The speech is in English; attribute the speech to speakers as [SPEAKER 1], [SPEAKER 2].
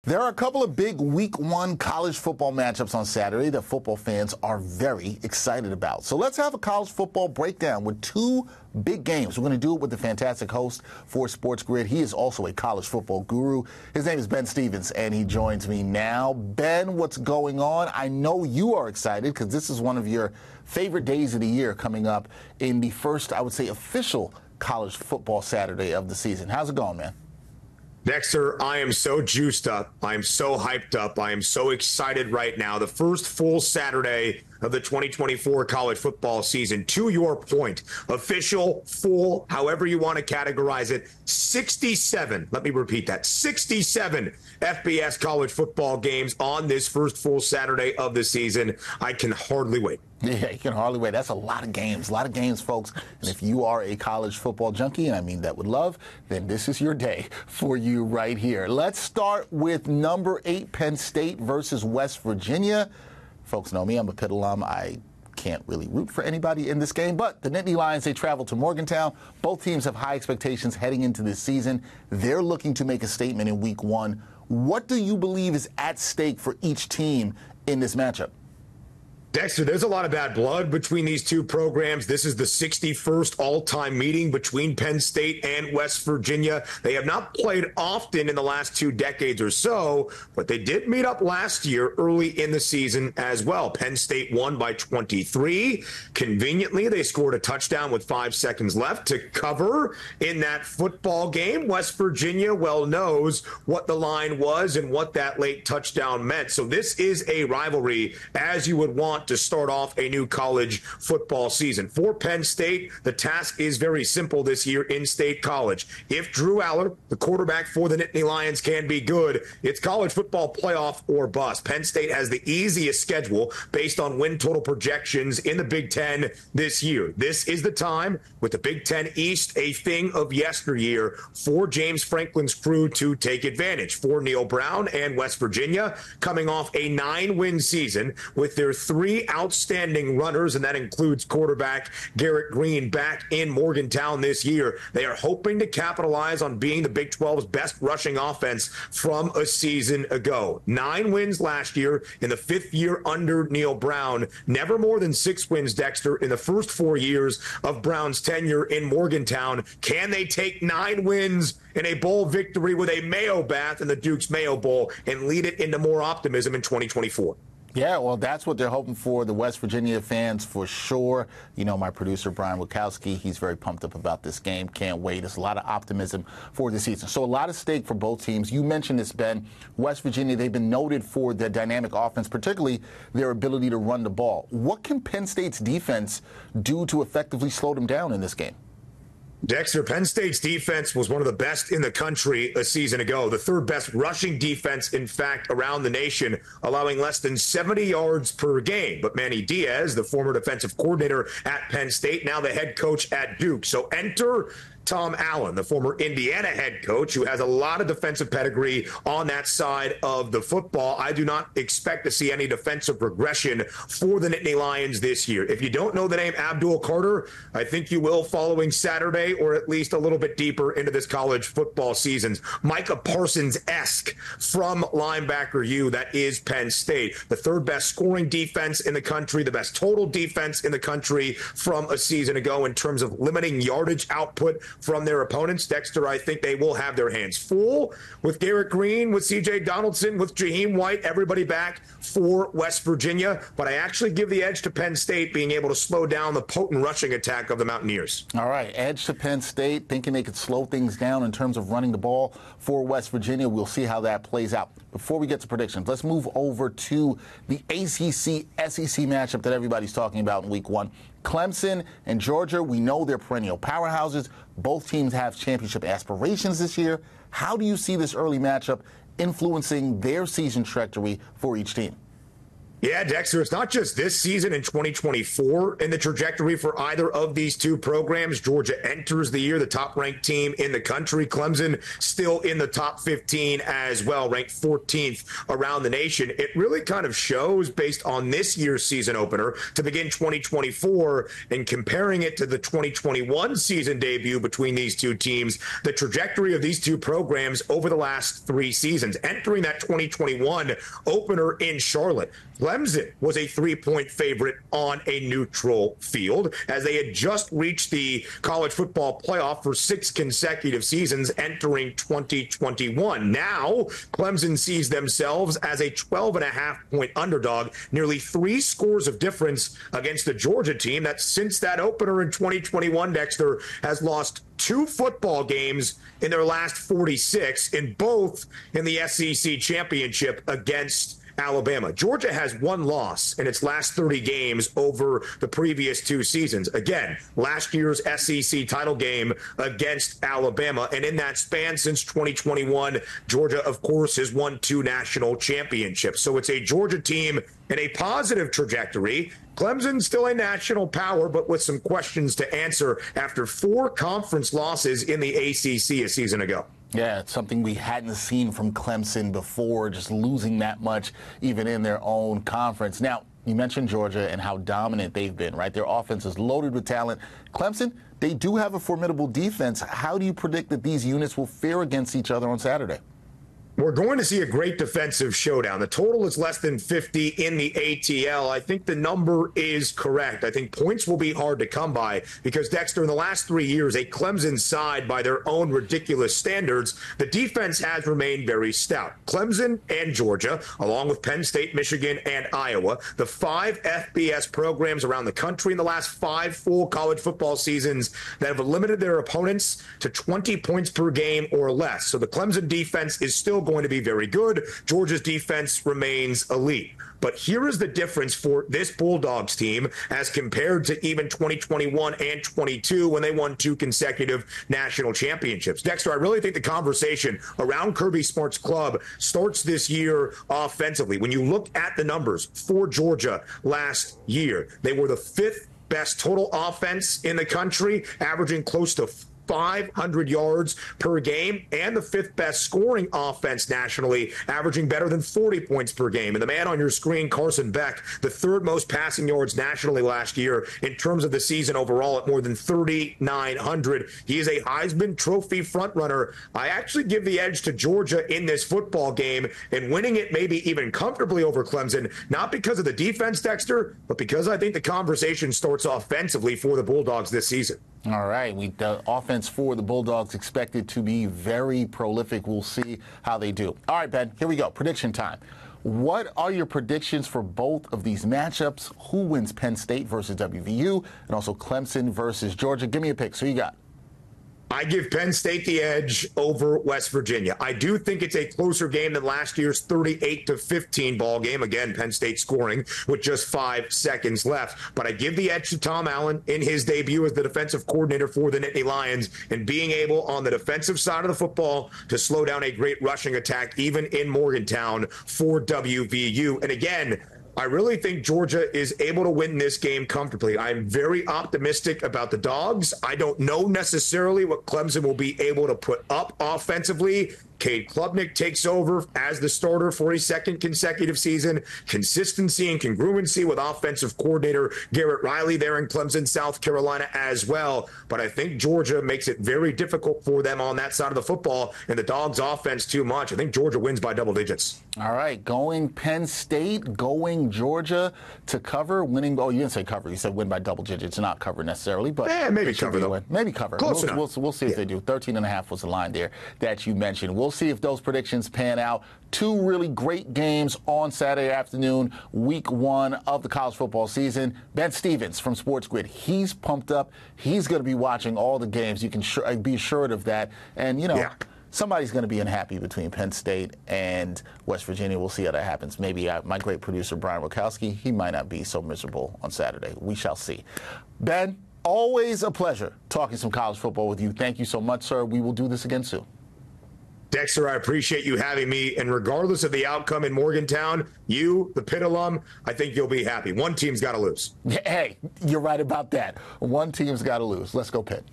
[SPEAKER 1] There are a couple of big Week 1 college football matchups on Saturday that football fans are very excited about. So let's have a college football breakdown with two big games. We're going to do it with the fantastic host for SportsGrid. He is also a college football guru. His name is Ben Stevens, and he joins me now. Ben, what's going on? I know you are excited because this is one of your favorite days of the year coming up in the first, I would say, official college football Saturday of the season. How's it going, man?
[SPEAKER 2] Dexter, I am so juiced up. I am so hyped up. I am so excited right now. The first full Saturday of the 2024 college football season. To your point, official, full, however you want to categorize it, 67, let me repeat that, 67 FBS college football games on this first full Saturday of the season. I can hardly wait.
[SPEAKER 1] Yeah, you can hardly wait. That's a lot of games, folks. And if you are a college football junkie, and I mean that with love, then this is your day for you right here. Let's start with number 8, Penn State versus West Virginia. Folks know me. I'm a Pitt alum. I can't really root for anybody in this game, but the Nittany Lions, they travel to Morgantown. Both teams have high expectations heading into this season. They're looking to make a statement in Week 1. What do you believe is at stake for each team in this matchup?
[SPEAKER 2] Dexter, there's a lot of bad blood between these two programs. This is the 61st all-time meeting between Penn State and West Virginia. They have not played often in the last 2 decades or so, but they did meet up last year early in the season as well. Penn State won by 23. Conveniently, they scored a touchdown with 5 seconds left to cover in that football game. West Virginia well knows what the line was and what that late touchdown meant. So this is a rivalry as you would want to start off a new college football season. For Penn State, the task is very simple this year in State College. If Drew Aller, the quarterback for the Nittany Lions, can be good, it's college football playoff or bust. Penn State has the easiest schedule based on win total projections in the Big Ten this year. This is the time, with the Big Ten East a thing of yesteryear, for James Franklin's crew to take advantage. For Neil Brown and West Virginia, coming off a 9-win season with their 3 outstanding runners, and that includes quarterback Garrett Green back in Morgantown this year. They are hoping to capitalize on being the Big 12's best rushing offense from a season ago. 9 wins last year in the 5th year under Neil Brown. Never more than 6 wins, Dexter, in the first 4 years of Brown's tenure in Morgantown. Can they take 9 wins in a bowl victory with a Mayo Bath in the Duke's Mayo Bowl and lead it into more optimism in 2024?
[SPEAKER 1] Yeah, well, that's what they're hoping for, the West Virginia fans, for sure. You know, my producer, Brian Wachowski, he's very pumped up about this game. Can't wait. There's a lot of optimism for the season. So a lot of stake for both teams. You mentioned this, Ben. West Virginia, they've been noted for their dynamic offense, particularly their ability to run the ball. What can Penn State's defense do to effectively slow them down in this game?
[SPEAKER 2] Dexter, Penn State's defense was one of the best in the country a season ago. The 3rd best rushing defense, in fact, around the nation, allowing less than 70 yards per game. But Manny Diaz, the former defensive coordinator at Penn State, now the head coach at Duke. So enter Tom Allen, the former Indiana head coach, who has a lot of defensive pedigree on that side of the football. I do not expect to see any defensive regression for the Nittany Lions this year. If you don't know the name Abdul Carter, I think you will following Saturday, or at least a little bit deeper into this college football season. Micah Parsons-esque from linebacker U, that is Penn State. The 3rd best scoring defense in the country, the best total defense in the country from a season ago in terms of limiting yardage output from their opponents. Dexter, I think they will have their hands full with Garrett Green, with C.J. Donaldson, with Jaheim White, everybody back for West Virginia. But I actually give the edge to Penn State being able to slow down the potent rushing attack of the Mountaineers.
[SPEAKER 1] All right, edge to Penn State, thinking they could slow things down in terms of running the ball for West Virginia. We'll see how that plays out. Before we get to predictions, let's move over to the ACC-SEC matchup that everybody's talking about in Week 1. Clemson and Georgia, we know they're perennial powerhouses. Both teams have championship aspirations this year. How do you see this early matchup influencing their season trajectory for each team?
[SPEAKER 2] Yeah, Dexter, it's not just this season in 2024 in the trajectory for either of these two programs. Georgia enters the year the top-ranked team in the country. Clemson still in the top 15 as well, ranked 14th around the nation. It really kind of shows, based on this year's season opener to begin 2024 and comparing it to the 2021 season debut between these two teams, the trajectory of these two programs over the last 3 seasons. Entering that 2021 opener in Charlotte, Clemson was a 3-point favorite on a neutral field as they had just reached the college football playoff for 6 consecutive seasons entering 2021. Now, Clemson sees themselves as a 12.5-point underdog, nearly 3 scores of difference against the Georgia team that since that opener in 2021, Dexter, has lost 2 football games in their last 46, in both in the SEC championship against Alabama. Georgia has 1 loss in its last 30 games over the previous 2 seasons. Again, last year's SEC title game against Alabama. And in that span since 2021, Georgia, of course, has won 2 national championships. So it's a Georgia team in a positive trajectory. Clemson still a national power, but with some questions to answer after 4 conference losses in the ACC a season ago.
[SPEAKER 1] Yeah, it's something we hadn't seen from Clemson before, just losing that much even in their own conference. Now, you mentioned Georgia and how dominant they've been, right? Their offense is loaded with talent. Clemson, they do have a formidable defense. How do you predict that these units will fare against each other on Saturday?
[SPEAKER 2] We're going to see a great defensive showdown. The total is less than 50 in the ATL. I think the number is correct. I think points will be hard to come by because, Dexter, in the last 3 years, a Clemson side, by their own ridiculous standards, the defense has remained very stout. Clemson and Georgia, along with Penn State, Michigan, and Iowa, the 5 FBS programs around the country in the last 5 full college football seasons that have limited their opponents to 20 points per game or less. So the Clemson defense is still going to be very good. Georgia's defense remains elite. But here is the difference for this Bulldogs team as compared to even 2021 and 22 when they won 2 consecutive national championships. Dexter, I really think the conversation around Kirby Smart's club starts this year offensively. When you look at the numbers for Georgia last year, they were the 5th best total offense in the country, averaging close to 500 yards per game, and the 5th best scoring offense nationally, averaging better than 40 points per game. And the man on your screen, Carson Beck, the 3rd most passing yards nationally last year in terms of the season overall at more than 3,900. He is a Heisman Trophy frontrunner. I actually give the edge to Georgia in this football game and winning it maybe even comfortably over Clemson, not because of the defense, Dexter, but because I think the conversation starts offensively for the Bulldogs this season.
[SPEAKER 1] All right. The offense for the Bulldogs expected to be very prolific. We'll see how they do. All right, Ben, here we go. Prediction time. What are your predictions for both of these matchups? Who wins Penn State versus WVU and also Clemson versus Georgia? Give me a pick. So you got.
[SPEAKER 2] I give Penn State the edge over West Virginia. I do think it's a closer game than last year's 38-15 ball game. Again, Penn State scoring with just 5 seconds left. But I give the edge to Tom Allen in his debut as the defensive coordinator for the Nittany Lions and being able on the defensive side of the football to slow down a great rushing attack even in Morgantown for WVU. And again, I really think Georgia is able to win this game comfortably. I'm very optimistic about the Dogs. I don't know necessarily what Clemson will be able to put up offensively. Cade Klubnik takes over as the starter for a 2nd consecutive season. Consistency and congruency with offensive coordinator Garrett Riley there in Clemson, South Carolina as well. But I think Georgia makes it very difficult for them on that side of the football and the Dogs' offense too much. I think Georgia wins by double digits.
[SPEAKER 1] All right, going Penn State, going Georgia to cover, winning. Oh, you didn't say cover. You said win by double digits, not cover necessarily. But
[SPEAKER 2] maybe cover, though.
[SPEAKER 1] Maybe cover.
[SPEAKER 2] Close enough.
[SPEAKER 1] We'll see if they do. 13.5 was the line there that you mentioned. We'll see if those predictions pan out. 2 really great games on Saturday afternoon, week 1 of the college football season. Ben Stevens from SportsGrid, he's pumped up. He's going to be watching all the games. You can be assured of that. And, somebody's going to be unhappy between Penn State and West Virginia. We'll see how that happens. Maybe my great producer, Brian Rokowski, he might not be so miserable on Saturday. We shall see. Ben, always a pleasure talking some college football with you. Thank you so much, sir. We will do this again soon.
[SPEAKER 2] Dexter, I appreciate you having me. And regardless of the outcome in Morgantown, you, the Pitt alum, I think you'll be happy. One team's got to lose.
[SPEAKER 1] Hey, you're right about that. One team's got to lose. Let's go Pitt.